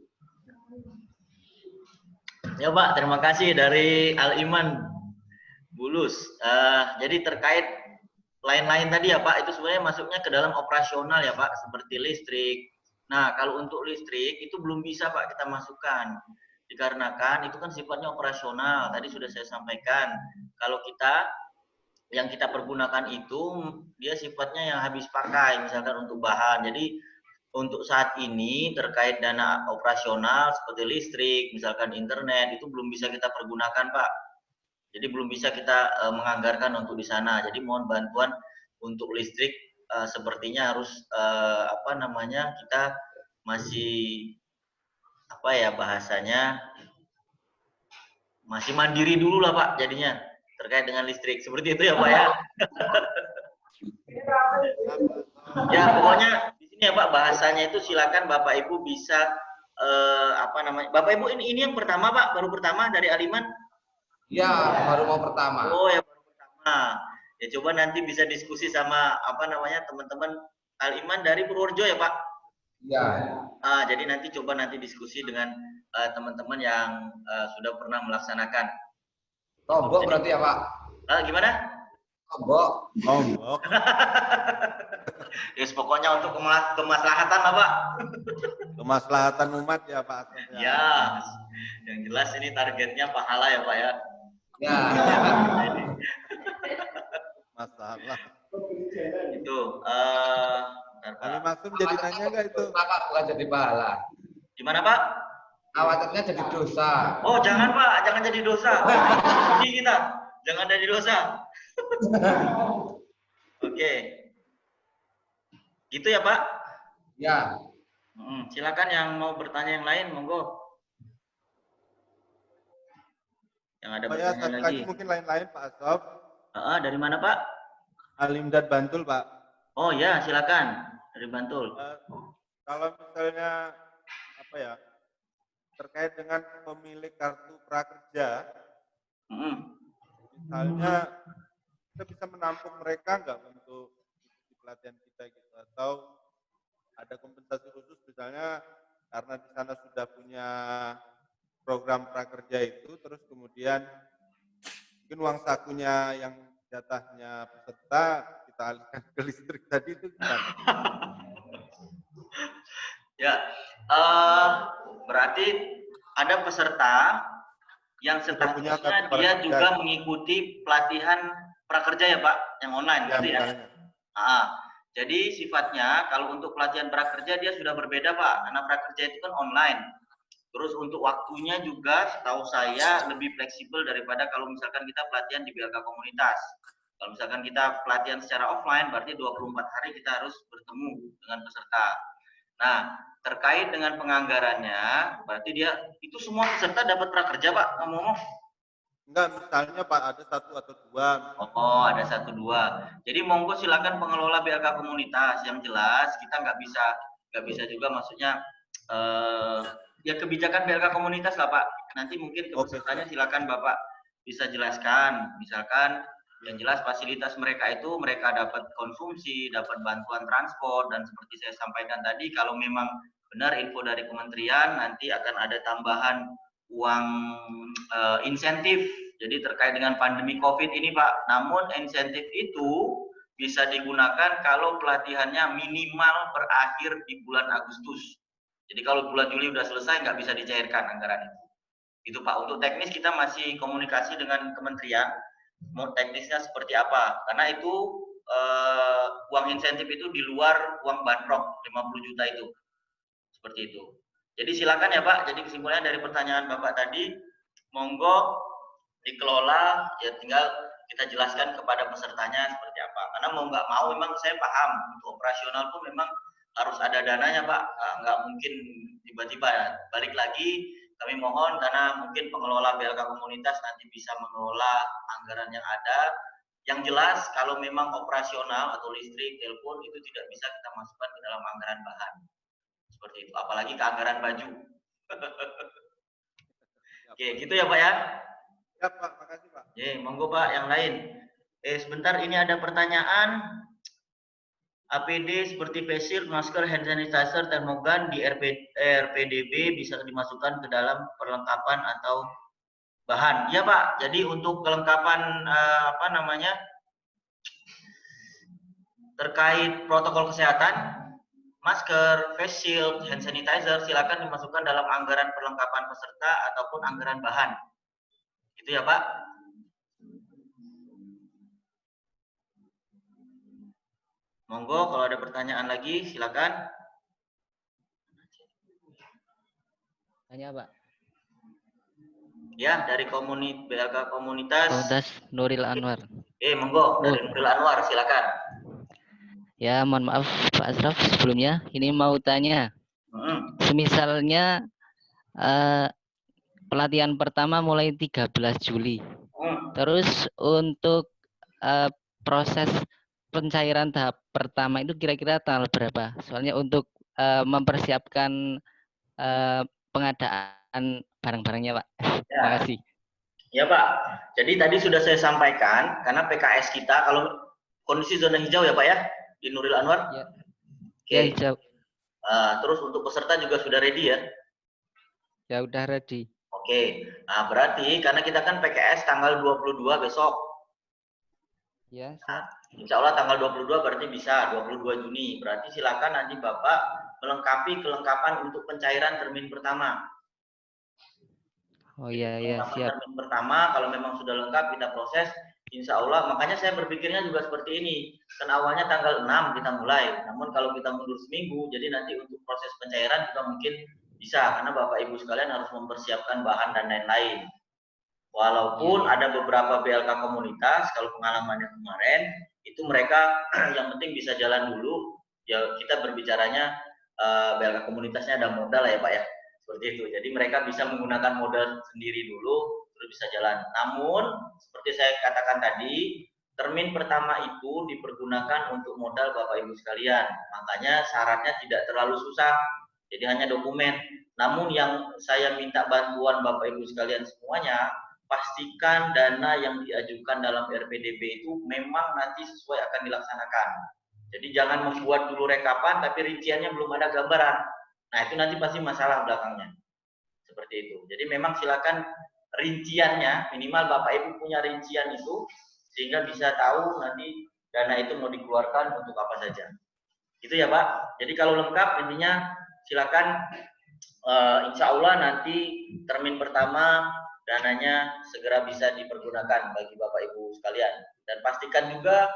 Ya Pak, terima kasih dari Al-Iman Bulus. Jadi terkait lain-lain tadi ya Pak, itu sebenarnya masuknya ke dalam operasional ya Pak, seperti listrik. Nah, kalau untuk listrik itu belum bisa Pak kita masukkan. Dikarenakan itu kan sifatnya operasional. Tadi sudah saya sampaikan, kalau yang kita pergunakan itu dia sifatnya yang habis pakai, misalkan untuk bahan. Jadi untuk saat ini terkait dana operasional seperti listrik, misalkan internet, itu belum bisa kita pergunakan Pak. Jadi belum bisa kita menganggarkan untuk di sana. Jadi mohon bantuan untuk listrik, sepertinya harus kita masih bahasanya masih mandiri dulu lah Pak jadinya terkait dengan listrik. Seperti itu ya Pak ya. Ya pokoknya di sini ya Pak, bahasanya itu silakan Bapak Ibu bisa Bapak Ibu ini yang pertama Pak, baru pertama dari Aliman? Ya, baru mau pertama. Oh ya, baru pertama. Ya coba nanti bisa diskusi sama teman-teman Aliman dari Purworejo ya Pak? Ya. Jadi nanti diskusi dengan teman-teman yang sudah pernah melaksanakan. Lombok berarti ya Pak? Gimana? Lombok. Yes, pokoknya untuk kemaslahatan lah Pak. Kemaslahatan umat ya Pak. Ya, yang jelas ini targetnya pahala ya Pak ya. Ya. Masalah. Itu. Ali Maksum jadi nanya nggak itu? Pak, bukan jadi pahala. Gimana Pak? Khawatirnya jadi dosa. Oh jangan Pak, jangan jadi dosa. Ini kita, jangan jadi dosa. Oke. Gitu ya Pak? Ya. Silakan yang mau bertanya yang lain, monggo. Yang ada pertanyaan lagi. Mungkin lain-lain Pak Asof. Dari mana Pak? Alimdad Bantul Pak. Oh ya, silakan dari Bantul. Kalau misalnya terkait dengan pemilik kartu prakerja, misalnya kita bisa menampung mereka nggak untuk pelatihan kita gitu, atau ada kompensasi khusus misalnya karena di sana sudah punya program prakerja itu, terus kemudian mungkin uang sakunya yang jatahnya peserta kita alihkan ke listrik tadi itu gimana? Ya, berarti ada peserta yang seterusnya dia juga mengikuti pelatihan prakerja ya Pak, yang online berarti ya. Jadi sifatnya kalau untuk pelatihan prakerja dia sudah berbeda Pak, karena prakerja itu kan online. Terus untuk waktunya juga setahu saya lebih fleksibel daripada kalau misalkan kita pelatihan di BLK komunitas. Kalau misalkan kita pelatihan secara offline berarti 24 hari kita harus bertemu dengan peserta. Nah, terkait dengan penganggarannya, berarti dia itu semua peserta dapat prakerja Pak, ngomong-ngomong? Enggak, misalnya Pak ada 1 atau 2. Oh, ada 1, 2. Jadi monggo silakan pengelola BLK komunitas. Yang jelas kita nggak bisa juga maksudnya ya kebijakan BLK komunitas lah Pak. Nanti mungkin ke pesertanya silakan Bapak bisa jelaskan. Misalkan yang jelas fasilitas mereka itu mereka dapat konsumsi, dapat bantuan transport, dan seperti saya sampaikan tadi, kalau memang benar info dari kementerian nanti akan ada tambahan uang insentif. Jadi terkait dengan pandemi COVID ini Pak, namun insentif itu bisa digunakan kalau pelatihannya minimal berakhir di bulan Agustus. Jadi kalau bulan Juli udah selesai nggak bisa dicairkan anggaran itu. Itu Pak, untuk teknis kita masih komunikasi dengan kementerian, mau teknisnya seperti apa, karena itu uang insentif itu di luar uang bandrok 50 juta itu. Seperti itu. Jadi silakan ya Pak. Jadi kesimpulannya dari pertanyaan Bapak tadi, monggo dikelola, ya tinggal kita jelaskan kepada pesertanya seperti apa. Karena mau nggak mau memang saya paham untuk operasional pun memang harus ada dananya Pak. Nggak mungkin tiba-tiba ya. Balik lagi kami mohon karena mungkin pengelola BLK komunitas nanti bisa mengelola anggaran yang ada. Yang jelas kalau memang operasional atau listrik, telepon itu tidak bisa kita masukkan ke dalam anggaran bahan. Seperti itu. Apalagi ke anggaran baju. Oke, gitu ya Pak ya. Ya Pak, makasih Pak. Monggo Pak yang lain. Sebentar ini ada pertanyaan. APD seperti face shield, masker, hand sanitizer, termogan di RPDB bisa dimasukkan ke dalam perlengkapan atau bahan. Ya Pak, jadi untuk kelengkapan terkait protokol kesehatan, masker, face shield, hand sanitizer silakan dimasukkan dalam anggaran perlengkapan peserta ataupun anggaran bahan. Gitu ya Pak. Monggo kalau ada pertanyaan lagi silakan. Tanya Pak. Ya, dari BLK komunitas. Nuril Anwar. Monggo dari Nuril Anwar silakan. Ya, mohon maaf Pak Asraf sebelumnya. Ini mau tanya. Semisalnya pelatihan pertama mulai 13 Juli. Terus untuk proses pencairan tahap pertama itu kira-kira tanggal berapa? Soalnya untuk mempersiapkan pengadaan barang-barangnya Pak. Terima kasih. Ya Pak, jadi tadi sudah saya sampaikan karena PKS kita kalau kondisi zona hijau ya Pak ya di Nuril Anwar. Ya. Oke. Ya, hijau. Terus untuk peserta juga sudah ready ya? Ya udah ready. Oke, nah berarti karena kita kan PKS tanggal 22 besok. Ya, siap. Insya Allah tanggal 22 berarti bisa, 22 Juni. Berarti silakan nanti Bapak melengkapi kelengkapan untuk pencairan termin pertama. Oh iya, ya siap. Termin pertama, kalau memang sudah lengkap kita proses, insya Allah. Makanya saya berpikirnya juga seperti ini. Kan awalnya tanggal 6 kita mulai. Namun kalau kita mundur seminggu, jadi nanti untuk proses pencairan juga mungkin bisa. Karena Bapak Ibu sekalian harus mempersiapkan bahan dan lain-lain. Walaupun ada beberapa BLK komunitas, kalau pengalamannya kemarin, itu mereka yang penting bisa jalan dulu. Ya kita berbicaranya BLK komunitasnya ada modal ya Pak ya, seperti itu. Jadi mereka bisa menggunakan modal sendiri dulu, terus bisa jalan. Namun seperti saya katakan tadi, termin pertama itu dipergunakan untuk modal Bapak Ibu sekalian. Makanya syaratnya tidak terlalu susah, jadi hanya dokumen. Namun yang saya minta bantuan Bapak Ibu sekalian semuanya, pastikan dana yang diajukan dalam RPDB itu memang nanti sesuai akan dilaksanakan. Jadi jangan membuat dulu rekapan tapi rinciannya belum ada gambaran. Nah itu nanti pasti masalah belakangnya. Seperti itu. Jadi memang silakan rinciannya, minimal Bapak Ibu punya rincian itu, sehingga bisa tahu nanti dana itu mau dikeluarkan untuk apa saja. Itu ya Pak. Jadi kalau lengkap intinya silakan insya Allah nanti termin pertama dananya segera bisa dipergunakan bagi Bapak Ibu sekalian. Dan pastikan juga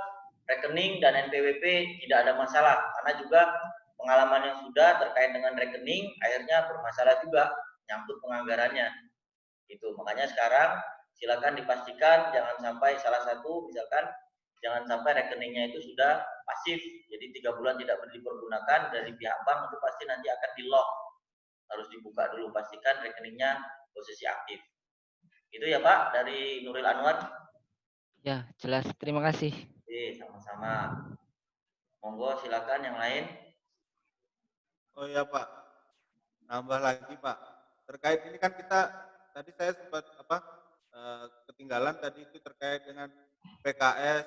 rekening dan NPWP tidak ada masalah. Karena juga pengalaman yang sudah terkait dengan rekening akhirnya bermasalah juga nyangkut penganggarannya. Itu makanya sekarang silakan dipastikan jangan sampai salah satu misalkan jangan sampai rekeningnya itu sudah pasif. Jadi 3 bulan tidak dipergunakan dari pihak bank itu pasti nanti akan di-lock. Harus dibuka dulu, pastikan rekeningnya posisi aktif. Itu ya Pak dari Nuril Anwar. Ya, jelas. Terima kasih. Sama-sama. Monggo silakan yang lain. Oh ya Pak, nambah lagi Pak. Terkait ini kan kita tadi saya sempat ketinggalan tadi itu terkait dengan PKS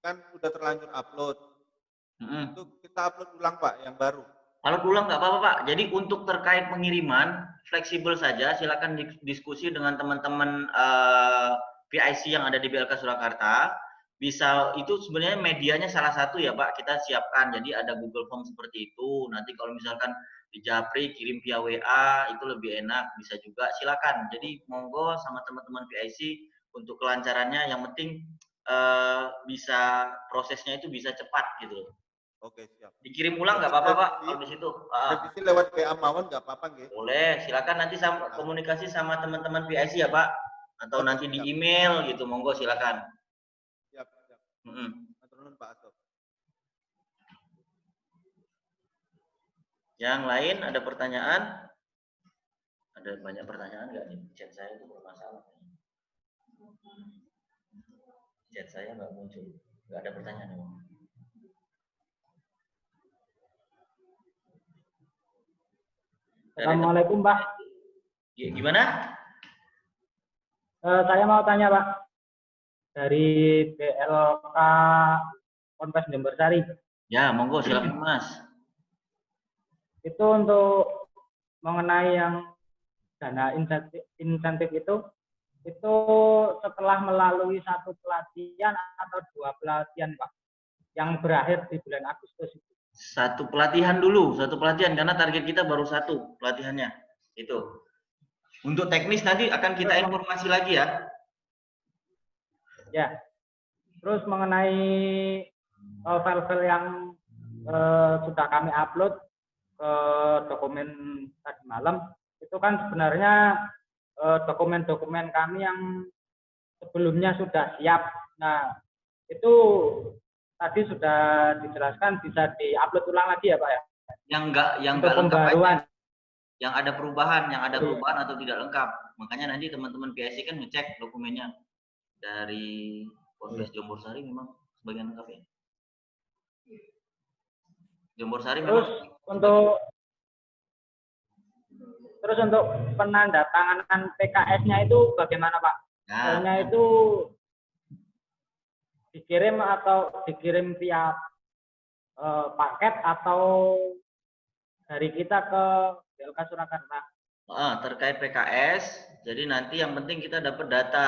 kan udah terlanjur upload. Itu kita upload ulang Pak yang baru. Kalau pulang nggak apa-apa Pak. Jadi untuk terkait pengiriman fleksibel saja. Silakan diskusi dengan teman-teman PIC yang ada di BLK Surakarta. Bisa itu sebenarnya medianya salah satu ya Pak. Kita siapkan. Jadi ada Google Form seperti itu. Nanti kalau misalkan di Japri kirim via WA itu lebih enak. Bisa juga. Silakan. Jadi monggo sama teman-teman PIC untuk kelancarannya. Yang penting bisa prosesnya itu bisa cepat gitu. Oke, siap. Dikirim ulang nggak apa-apa Pak kalau di situ. Revisi lewat PA Mawon nggak apa-apa nggih? Boleh, silakan nanti komunikasi sama teman-teman PIC ya Pak, atau Oke, nanti di siap. email gitu, monggo silakan. Siap. Matur nuwun Pak Aso. Yang lain ada pertanyaan? Ada banyak pertanyaan nggak nih? Chat saya itu bermasalah. Chat saya nggak muncul, nggak ada pertanyaan. Assalamualaikum Pak. Gimana? Saya mau tanya Pak, dari BLK Ponpes Jembersari. Ya, monggo silakan Mas. Itu untuk mengenai yang dana insentif itu setelah melalui satu pelatihan atau 2 pelatihan Pak, yang berakhir di bulan Agustus itu. Satu pelatihan karena target kita baru 1 pelatihannya itu. Untuk teknis nanti akan kita informasi lagi ya. Ya. Terus mengenai file-file yang sudah kami upload ke dokumen tadi malam, itu kan sebenarnya dokumen-dokumen kami yang sebelumnya sudah siap. Nah, itu tadi sudah dijelaskan bisa diupload ulang lagi ya Pak ya? Yang enggak lengkap aja. Yang ada perubahan atau tidak lengkap. Makanya nanti teman-teman PIC kan ngecek dokumennya dari Ponpes Jembersari memang sebagian lengkap ya. Jembersari memang. Terus untuk penandatanganan PKS-nya itu bagaimana Pak? Soalnya itu dikirim via paket atau dari kita ke BLK Surakarta? Terkait PKS, jadi nanti yang penting kita dapat data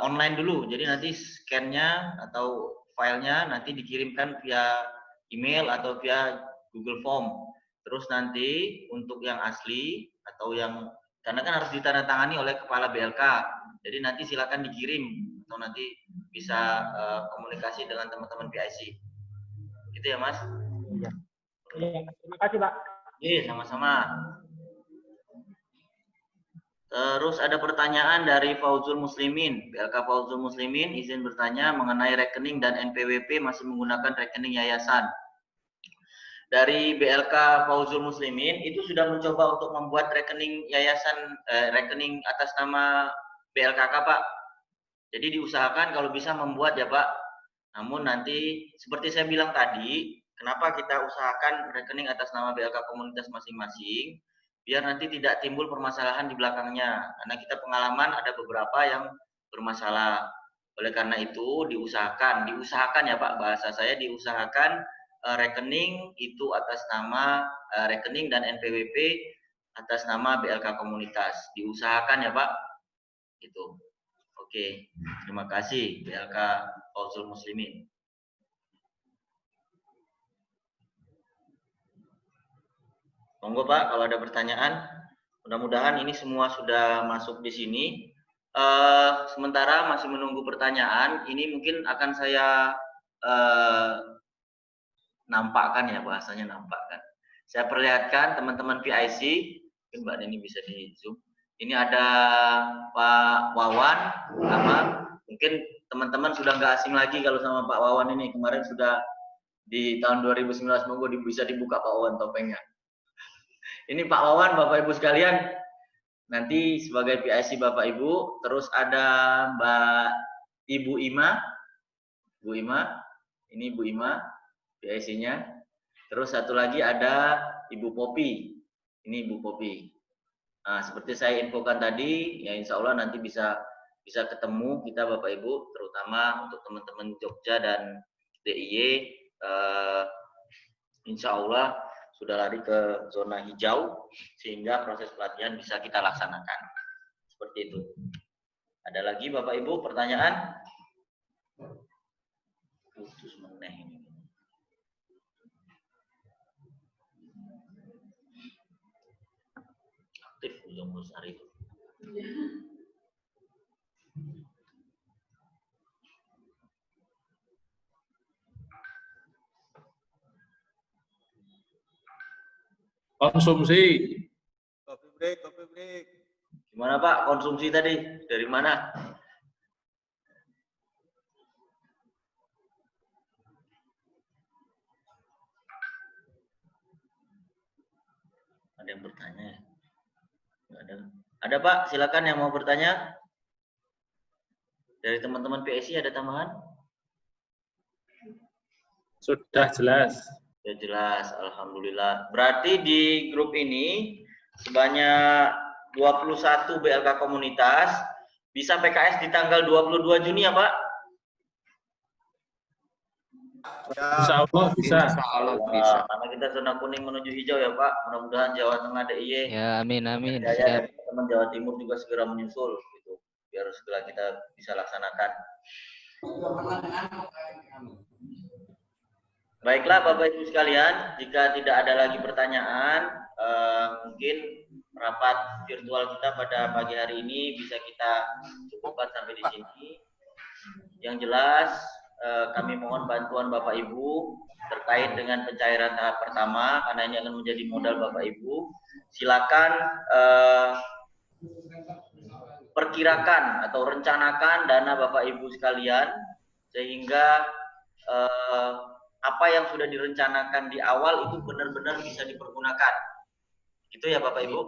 online dulu. Jadi nanti scan-nya atau filenya nanti dikirimkan via email atau via Google Form. Terus nanti untuk yang asli atau yang karena kan harus ditandatangani oleh kepala BLK. Jadi nanti silakan dikirim atau nanti bisa komunikasi dengan teman-teman PIC. Gitu ya Mas? Iya. Terima kasih Pak. Iya, sama-sama. Terus ada pertanyaan dari Fauzul Muslimin. BLK Fauzul Muslimin izin bertanya mengenai rekening dan NPWP masih menggunakan rekening yayasan. Dari BLK Fauzul Muslimin itu sudah mencoba untuk membuat rekening yayasan, rekening atas nama BLKK Pak. Jadi diusahakan kalau bisa membuat ya Pak. Namun nanti seperti saya bilang tadi, kenapa kita usahakan rekening atas nama BLK komunitas masing-masing, biar nanti tidak timbul permasalahan di belakangnya. Karena kita pengalaman ada beberapa yang bermasalah. Oleh karena itu diusahakan ya Pak, bahasa saya diusahakan rekening itu atas nama rekening dan NPWP atas nama BLK komunitas. Diusahakan ya Pak. Itu. Oke, terima kasih BLK Fauzul Muslimin. Monggo Pak, kalau ada pertanyaan, mudah-mudahan ini semua sudah masuk di sini. Sementara masih menunggu pertanyaan, ini mungkin akan saya nampakkan ya, bahasanya nampakkan. Saya perlihatkan teman-teman PIC, mungkin Mbak Neni bisa di zoom. Ini ada Pak Wawan, mungkin teman-teman sudah nggak asing lagi kalau sama Pak Wawan ini. Kemarin sudah di tahun 2019, monggo bisa dibuka Pak Wawan topengnya. Ini Pak Wawan, Bapak Ibu sekalian, nanti sebagai PIC Bapak Ibu, terus ada Mbak Ibu Ima, ini Ibu Ima, PIC-nya. Terus satu lagi ada Ibu Popi, ini Ibu Popi. Nah, seperti saya infokan tadi, ya insya Allah nanti bisa ketemu kita Bapak Ibu, terutama untuk teman-teman Jogja dan DIY, insya Allah sudah lari ke zona hijau, sehingga proses pelatihan bisa kita laksanakan. Seperti itu. Ada lagi Bapak Ibu pertanyaan? Putus meneh ini. Aktif ujung besar itu. Konsumsi. Coffee break, coffee break. Gimana Pak konsumsi tadi? Dari mana? Ada yang bertanya ya? Nggak ada. Ada Pak, silakan yang mau bertanya. Dari teman-teman PSI ada tambahan? Sudah jelas. Ya jelas, alhamdulillah. Berarti di grup ini sebanyak 21 BLK komunitas, bisa PKS di tanggal 22 Juni ya Pak? Insya Allah bisa. Insya Allah bisa. Karena kita zona kuning menuju hijau ya Pak. Mudah-mudahan Jawa Tengah DIY. Ya, amin, amin. Jaya Siap. dan teman Jawa Timur juga segera menyusul gitu. Biar segera kita bisa laksanakan. Baiklah Bapak Ibu sekalian, jika tidak ada lagi pertanyaan, mungkin rapat virtual kita pada pagi hari ini bisa kita cukupkan sampai di sini. Yang jelas kami mohon bantuan Bapak Ibu terkait dengan pencairan tahap pertama, karena ini akan menjadi modal Bapak Ibu. Silakan perkirakan atau rencanakan dana Bapak Ibu sekalian, sehingga apa yang sudah direncanakan di awal itu benar-benar bisa dipergunakan. Gitu ya Bapak Ibu?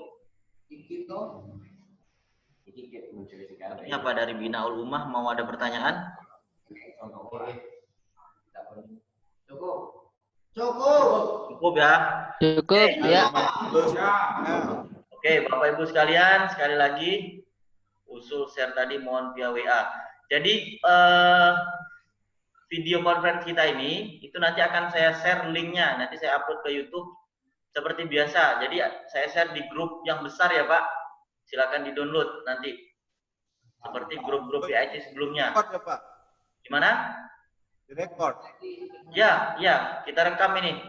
Ini apa dari Binaul Ummah mau ada pertanyaan? Cukup ya? Cukup ya. Oke, Bapak Ibu sekalian, sekali lagi usul share tadi mohon via WA. Jadi video conference kita ini itu nanti akan saya share linknya, nanti saya upload ke YouTube seperti biasa. Jadi saya share di grup yang besar ya Pak. Silakan di-download nanti seperti grup-grup PIC sebelumnya. Rekord ya Pak? Gimana? Direkord. Ya, ya, kita rekam ini.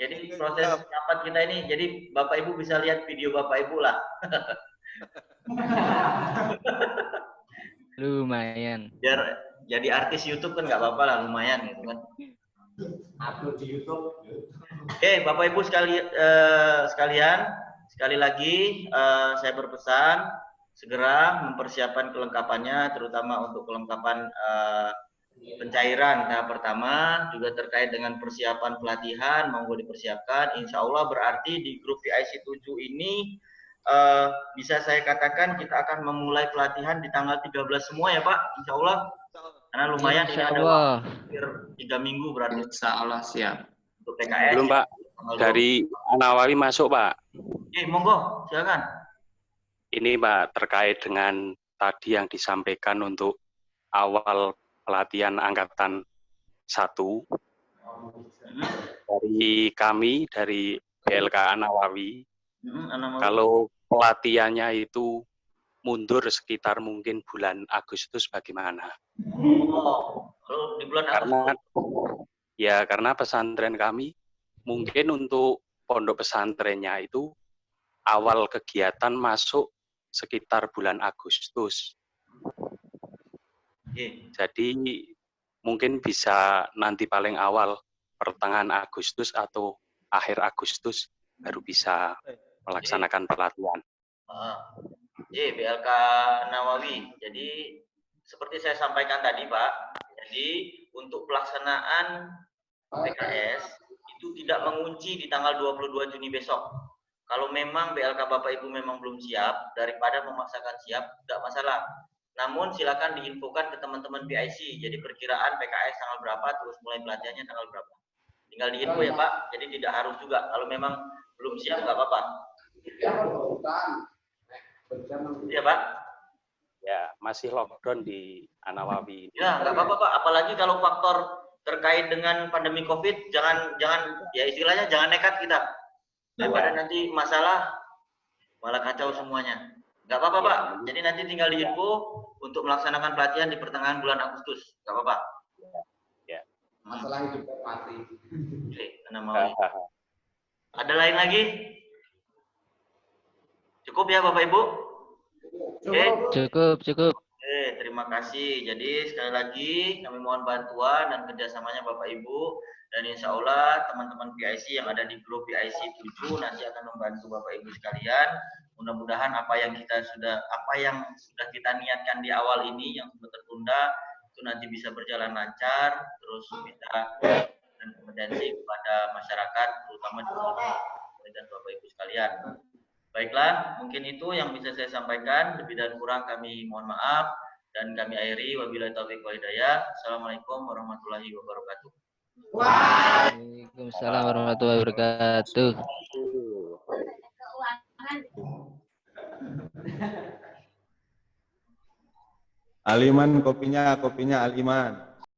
Jadi proses rapat kita ini, jadi Bapak Ibu bisa lihat video Bapak Ibu lah. Lumayan. Biar jadi artis YouTube kan nggak apa-apa lah, lumayan gitu kan. Upload di YouTube. Oke, Bapak Ibu sekalian, sekali lagi saya berpesan segera mempersiapkan kelengkapannya, terutama untuk kelengkapan pencairan tahap pertama, juga terkait dengan persiapan pelatihan, monggo dipersiapkan. Insya Allah berarti di grup PIC 7 ini bisa saya katakan kita akan memulai pelatihan di tanggal 13 semua ya Pak, Insya Allah. Karena lumayan ini ada waktu hampir 3 minggu berarti. Insya Allah siap. Untuk PKS. Belum Pak, dari Nawawi masuk Pak. Monggo, silakan. Ini Pak, terkait dengan tadi yang disampaikan untuk awal pelatihan angkatan 1. Dari kami, dari BLK Nawawi, kalau pelatihannya itu mundur sekitar mungkin bulan Agustus bagaimana? Kalau di bulan karena pesantren kami mungkin untuk pondok pesantrennya itu awal kegiatan masuk sekitar bulan Agustus. Jadi mungkin bisa nanti paling awal pertengahan Agustus atau akhir Agustus baru bisa melaksanakan pelatihan. BLK Nawawi. Jadi seperti saya sampaikan tadi Pak, jadi untuk pelaksanaan PKS itu tidak mengunci di tanggal 22 Juni besok. Kalau memang BLK Bapak Ibu memang belum siap, daripada memaksakan siap, tidak masalah. Namun silakan diinfokan ke teman-teman PIC. Jadi perkiraan PKS tanggal berapa, terus mulai pelatihannya tanggal berapa. Tinggal diinfo ya Pak. Jadi tidak harus juga. Kalau memang belum siap nggak apa-apa. Iya Pak. Ya masih lockdown di Nawawi. Ya nggak apa-apa Pak. Apalagi kalau faktor terkait dengan pandemi COVID, jangan ya istilahnya jangan nekat kita. Daripada nanti masalah malah kacau semuanya. Nggak apa-apa Pak. Jadi nanti tinggal diinfo untuk melaksanakan pelatihan di pertengahan bulan Agustus. Nggak apa-apa. Ya. Masalah hidup mati. Oke, Nawawi. Ada lain lagi? Cukup ya Bapak Ibu? Oke. Cukup. Oke, terima kasih. Jadi sekali lagi kami mohon bantuan dan kerjasamanya Bapak Ibu, dan insya Allah teman-teman PIC yang ada di grup PIC 7 nanti akan membantu Bapak Ibu sekalian. Mudah-mudahan apa yang sudah kita niatkan di awal ini yang sudah tertunda itu nanti bisa berjalan lancar, terus bisa dan kompetensi kepada masyarakat, terutama dan Bapak Ibu sekalian. Baiklah, mungkin itu yang bisa saya sampaikan. Lebih dan kurang kami mohon maaf dan kami akhiri. Wabillahi taufiq wal hidayah. Assalamualaikum warahmatullahi wabarakatuh. Waalaikumsalam warahmatullahi wabarakatuh. Aliman kopinya Aliman.